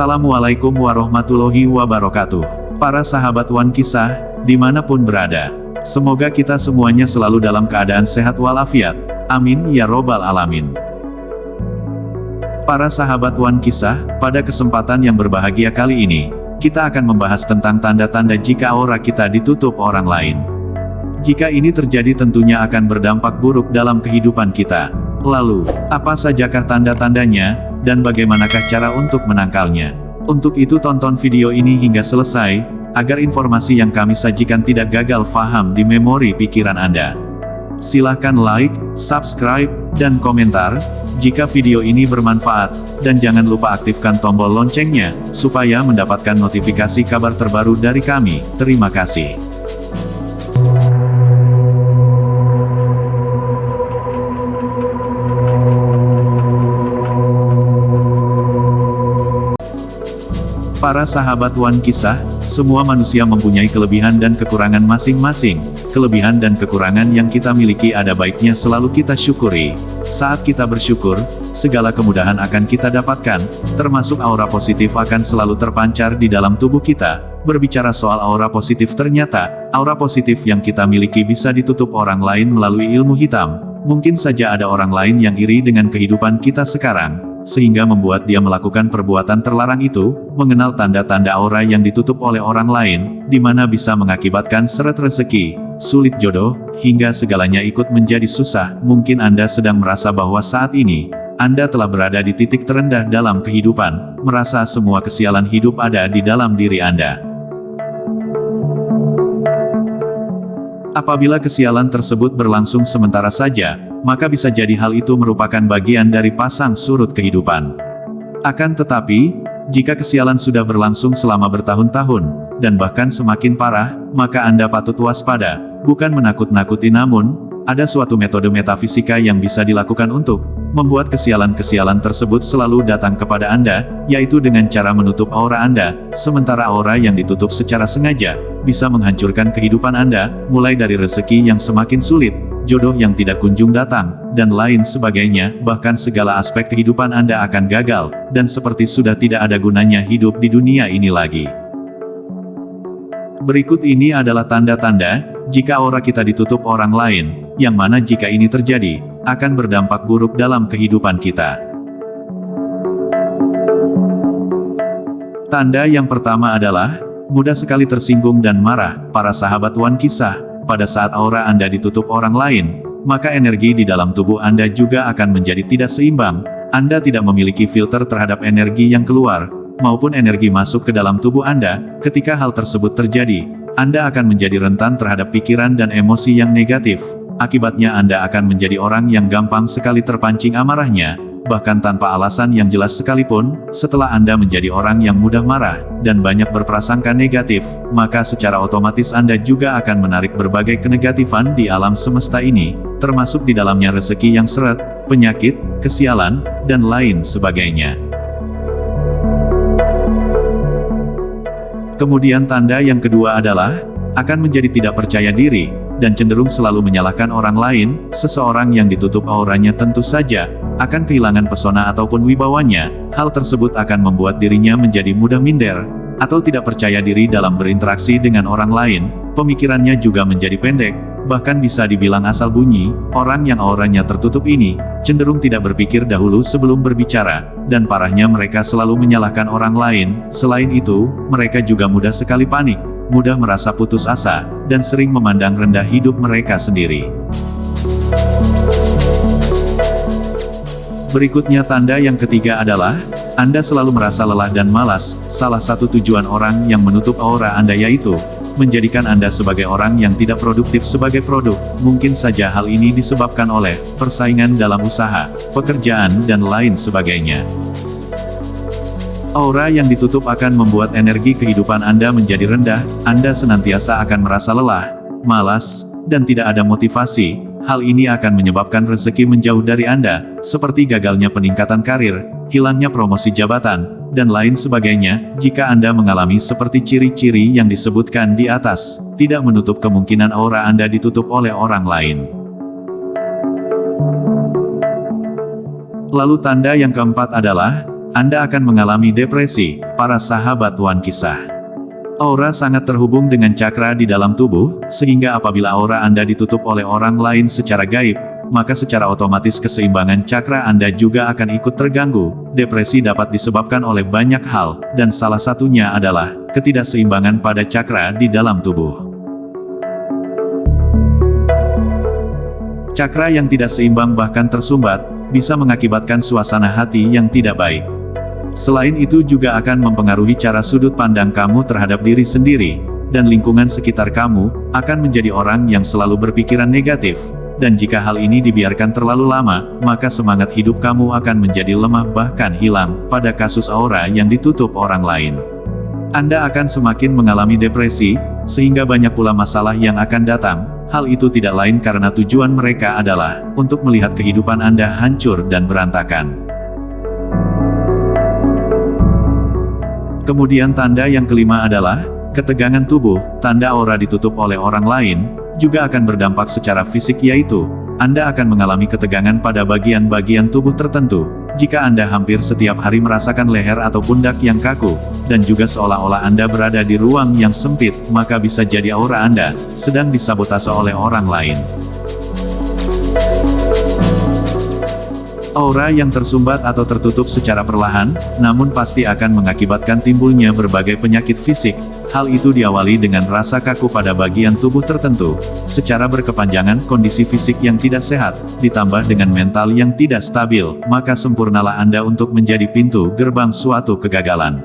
Assalamualaikum warahmatullahi wabarakatuh. Para sahabat Wan Kisah, dimanapun berada, semoga kita semuanya selalu dalam keadaan sehat walafiat. Amin ya robbal alamin. Para sahabat Wan Kisah, pada kesempatan yang berbahagia kali ini, kita akan membahas tentang tanda-tanda jika aura kita ditutup orang lain. Jika ini terjadi tentunya akan berdampak buruk dalam kehidupan kita. Lalu, apa sajakah tanda-tandanya, dan bagaimanakah cara untuk menangkalnya? Untuk itu tonton video ini hingga selesai, agar informasi yang kami sajikan tidak gagal faham di memori pikiran Anda. Silahkan like, subscribe, dan komentar, jika video ini bermanfaat, dan jangan lupa aktifkan tombol loncengnya, supaya mendapatkan notifikasi kabar terbaru dari kami. Terima kasih. Para sahabat Wan Kisah, semua manusia mempunyai kelebihan dan kekurangan masing-masing. Kelebihan dan kekurangan yang kita miliki ada baiknya selalu kita syukuri. Saat kita bersyukur, segala kemudahan akan kita dapatkan, termasuk aura positif akan selalu terpancar di dalam tubuh kita. Berbicara soal aura positif, ternyata, aura positif yang kita miliki bisa ditutup orang lain melalui ilmu hitam. Mungkin saja ada orang lain yang iri dengan kehidupan kita sekarang, sehingga membuat dia melakukan perbuatan terlarang itu. Mengenal tanda-tanda aura yang ditutup oleh orang lain, di mana bisa mengakibatkan seret rezeki, sulit jodoh, hingga segalanya ikut menjadi susah. Mungkin Anda sedang merasa bahwa saat ini, Anda telah berada di titik terendah dalam kehidupan, merasa semua kesialan hidup ada di dalam diri Anda. Apabila kesialan tersebut berlangsung sementara saja, maka bisa jadi hal itu merupakan bagian dari pasang surut kehidupan. Akan tetapi, jika kesialan sudah berlangsung selama bertahun-tahun, dan bahkan semakin parah, maka Anda patut waspada, bukan menakut-nakuti, namun, ada suatu metode metafisika yang bisa dilakukan untuk membuat kesialan-kesialan tersebut selalu datang kepada Anda, yaitu dengan cara menutup aura Anda. Sementara aura yang ditutup secara sengaja, bisa menghancurkan kehidupan Anda, mulai dari rezeki yang semakin sulit, jodoh yang tidak kunjung datang, dan lain sebagainya. Bahkan segala aspek kehidupan Anda akan gagal, dan seperti sudah tidak ada gunanya hidup di dunia ini lagi. Berikut ini adalah tanda-tanda, jika aura kita ditutup orang lain, yang mana jika ini terjadi, akan berdampak buruk dalam kehidupan kita. Tanda yang pertama adalah, mudah sekali tersinggung dan marah. Para sahabat Wan Kisah, pada saat aura Anda ditutup orang lain, maka energi di dalam tubuh Anda juga akan menjadi tidak seimbang. Anda tidak memiliki filter terhadap energi yang keluar, maupun energi masuk ke dalam tubuh Anda. Ketika hal tersebut terjadi, Anda akan menjadi rentan terhadap pikiran dan emosi yang negatif. Akibatnya Anda akan menjadi orang yang gampang sekali terpancing amarahnya, bahkan tanpa alasan yang jelas sekalipun. Setelah Anda menjadi orang yang mudah marah, dan banyak berprasangka negatif, maka secara otomatis Anda juga akan menarik berbagai kenegatifan di alam semesta ini, termasuk di dalamnya rezeki yang seret, penyakit, kesialan, dan lain sebagainya. Kemudian tanda yang kedua adalah, akan menjadi tidak percaya diri, dan cenderung selalu menyalahkan orang lain. Seseorang yang ditutup auranya tentu saja akan kehilangan pesona ataupun wibawanya. Hal tersebut akan membuat dirinya menjadi mudah minder, atau tidak percaya diri dalam berinteraksi dengan orang lain. Pemikirannya juga menjadi pendek, bahkan bisa dibilang asal bunyi. Orang yang auranya tertutup ini, cenderung tidak berpikir dahulu sebelum berbicara, dan parahnya mereka selalu menyalahkan orang lain. Selain itu, mereka juga mudah sekali panik, mudah merasa putus asa, dan sering memandang rendah hidup mereka sendiri. Berikutnya tanda yang ketiga adalah, Anda selalu merasa lelah dan malas. Salah satu tujuan orang yang menutup aura Anda yaitu, menjadikan Anda sebagai orang yang tidak produktif sebagai produk. Mungkin saja hal ini disebabkan oleh persaingan dalam usaha, pekerjaan, dan lain sebagainya. Aura yang ditutup akan membuat energi kehidupan Anda menjadi rendah. Anda senantiasa akan merasa lelah, malas, dan tidak ada motivasi. Hal ini akan menyebabkan rezeki menjauh dari Anda, seperti gagalnya peningkatan karir, hilangnya promosi jabatan, dan lain sebagainya. Jika Anda mengalami seperti ciri-ciri yang disebutkan di atas, tidak menutup kemungkinan aura Anda ditutup oleh orang lain. Lalu tanda yang keempat adalah, Anda akan mengalami depresi, para sahabat Wan Kisah. Aura sangat terhubung dengan cakra di dalam tubuh, sehingga apabila aura Anda ditutup oleh orang lain secara gaib, maka secara otomatis keseimbangan cakra Anda juga akan ikut terganggu. Depresi dapat disebabkan oleh banyak hal, dan salah satunya adalah ketidakseimbangan pada cakra di dalam tubuh. Cakra yang tidak seimbang bahkan tersumbat, bisa mengakibatkan suasana hati yang tidak baik. Selain itu juga akan mempengaruhi cara sudut pandang kamu terhadap diri sendiri, dan lingkungan sekitar kamu, akan menjadi orang yang selalu berpikiran negatif. Dan jika hal ini dibiarkan terlalu lama, maka semangat hidup kamu akan menjadi lemah bahkan hilang, pada kasus aura yang ditutup orang lain. Anda akan semakin mengalami depresi, sehingga banyak pula masalah yang akan datang. Hal itu tidak lain karena tujuan mereka adalah untuk melihat kehidupan Anda hancur dan berantakan. Kemudian tanda yang kelima adalah ketegangan tubuh. Tanda aura ditutup oleh orang lain juga akan berdampak secara fisik, yaitu Anda akan mengalami ketegangan pada bagian-bagian tubuh tertentu. Jika Anda hampir setiap hari merasakan leher atau pundak yang kaku, dan juga seolah-olah Anda berada di ruang yang sempit, maka bisa jadi aura Anda sedang disabotase oleh orang lain. Aura yang tersumbat atau tertutup secara perlahan, namun pasti akan mengakibatkan timbulnya berbagai penyakit fisik. Hal itu diawali dengan rasa kaku pada bagian tubuh tertentu. Secara berkepanjangan, kondisi fisik yang tidak sehat, ditambah dengan mental yang tidak stabil, maka sempurnalah Anda untuk menjadi pintu gerbang suatu kegagalan.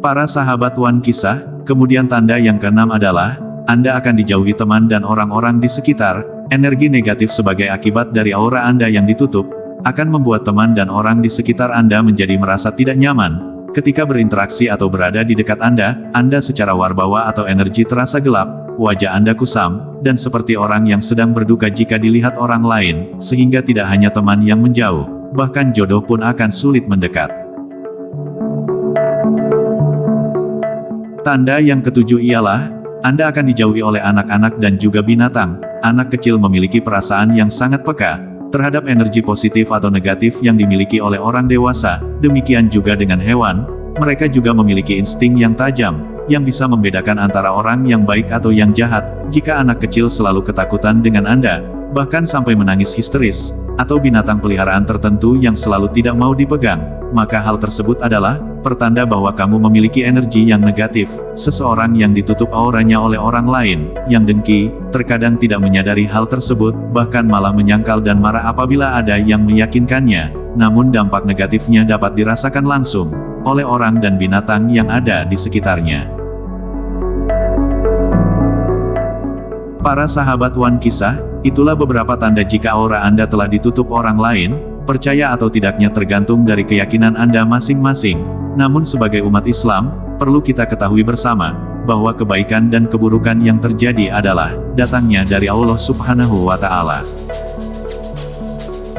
Para sahabat Wan Kisah, kemudian tanda yang keenam adalah, Anda akan dijauhi teman dan orang-orang di sekitar. Energi negatif sebagai akibat dari aura Anda yang ditutup, akan membuat teman dan orang di sekitar Anda menjadi merasa tidak nyaman. Ketika berinteraksi atau berada di dekat Anda secara warbawa atau energi terasa gelap, wajah Anda kusam, dan seperti orang yang sedang berduka jika dilihat orang lain, sehingga tidak hanya teman yang menjauh, bahkan jodoh pun akan sulit mendekat. Tanda yang ketujuh ialah, Anda akan dijauhi oleh anak-anak dan juga binatang. Anak kecil memiliki perasaan yang sangat peka terhadap energi positif atau negatif yang dimiliki oleh orang dewasa. Demikian juga dengan hewan, mereka juga memiliki insting yang tajam, yang bisa membedakan antara orang yang baik atau yang jahat. Jika anak kecil selalu ketakutan dengan Anda, bahkan sampai menangis histeris, atau binatang peliharaan tertentu yang selalu tidak mau dipegang, maka hal tersebut adalah pertanda bahwa kamu memiliki energi yang negatif. Seseorang yang ditutup auranya oleh orang lain, yang dengki, terkadang tidak menyadari hal tersebut, bahkan malah menyangkal dan marah apabila ada yang meyakinkannya. Namun dampak negatifnya dapat dirasakan langsung oleh orang dan binatang yang ada di sekitarnya. Para sahabat Wan Kisah, itulah beberapa tanda jika aura Anda telah ditutup orang lain. Percaya atau tidaknya tergantung dari keyakinan Anda masing-masing. Namun sebagai umat Islam, perlu kita ketahui bersama, bahwa kebaikan dan keburukan yang terjadi adalah datangnya dari Allah Subhanahu wa Ta'ala.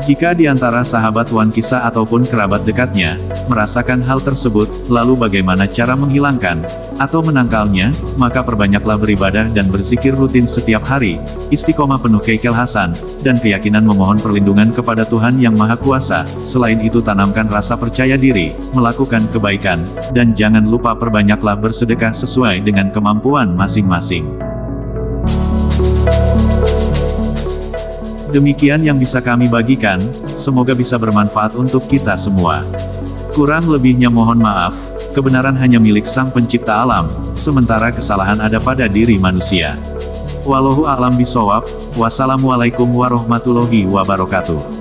Jika di antara sahabat Wan Kisah ataupun kerabat dekatnya merasakan hal tersebut, lalu bagaimana cara menghilangkan atau menangkalnya, maka perbanyaklah beribadah dan berzikir rutin setiap hari, istiqomah penuh keikhlasan, dan keyakinan memohon perlindungan kepada Tuhan Yang Maha Kuasa. Selain itu tanamkan rasa percaya diri, melakukan kebaikan, dan jangan lupa perbanyaklah bersedekah sesuai dengan kemampuan masing-masing. Demikian yang bisa kami bagikan, semoga bisa bermanfaat untuk kita semua. Kurang lebihnya mohon maaf, kebenaran hanya milik Sang Pencipta alam, sementara kesalahan ada pada diri manusia. Wallahu a'lam bishawab, wassalamualaikum warahmatullahi wabarakatuh.